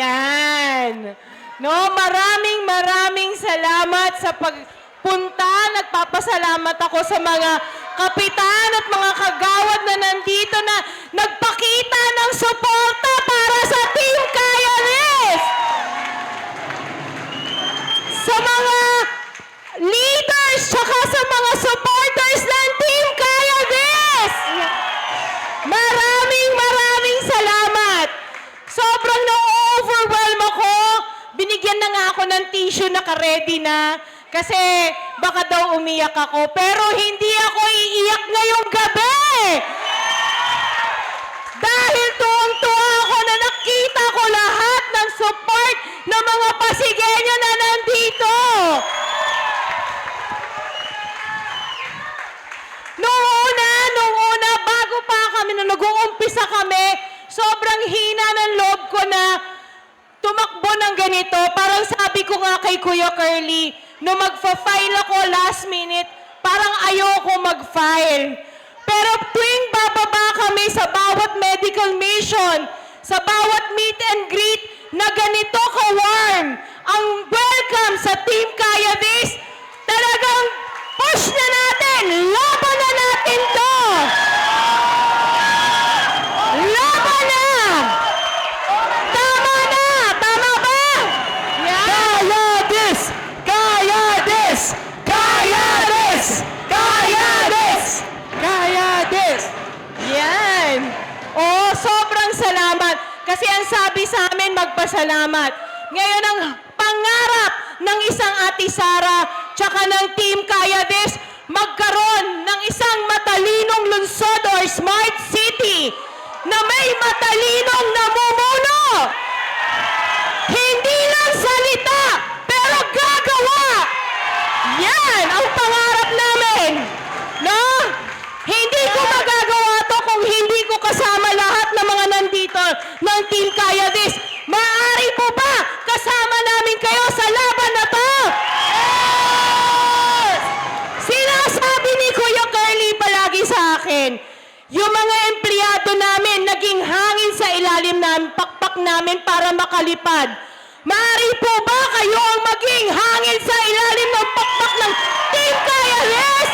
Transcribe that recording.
Yan. No, maraming salamat sa pagpunta. Nagpapasalamat ako sa mga kapitan at mga kagawad na nandito na nagpakita ng suporta para sa Team Kaya This. Sa mga leaders tsaka sa mga supporters ng Team Kaya This. Maraming salamat. Sobrang na-overwhelm ako. Binigyan na nga ako ng tissue na ka-ready na. Kasi baka daw umiyak ako. Pero hindi ako iiyak ngayong gabi. Dahil tuwang-tuwa ako na nakita ko lahat ng support ng mga Pasigueño na nandito. Nung una, bago pa kami, nung nag-uumpisa kami, sobrang hina ng loob ko na tumakbo ng ganito. Parang sabi ko nga kay Kuya Curly, nung magfa-file ako last minute, parang ayoko mag-file. Pero tuwing bababa kami sa bawat medical mission, sa bawat meet and greet, na ganito ka-warm, ang welcome sa Team Kaya This, talagang push na natin! Laban na natin to! Laban na! Tama na! Tama ba? Yan. Kaya this! Kaya this! Kaya this! Kaya this! Kaya this! Yan. Oh, sobrang salamat. Kasi ang sabi sa amin, magpasalamat. Ngayon ang pangarap ng isang Ate Sara tsaka ng Team Kaya This, magkaroon ng isang matalinong lungsod or smart city na may matalinong namumuno. Hindi lang salita, pero gagawa. Yan ang pangarap namin. No? Hindi ko magagawa to kung hindi ko kasama lahat ng mga nandito ng Team Kaya This. Maaari po ba kasama namin kayo sa laban na to? Yes! Sinasabi ni Kuya Curly palagi sa akin, yung mga empleyado namin naging hangin sa ilalim ng pakpak namin para makalipad. Maaari po ba kayo ang maging hangin sa ilalim ng pakpak ng Team Kaya This?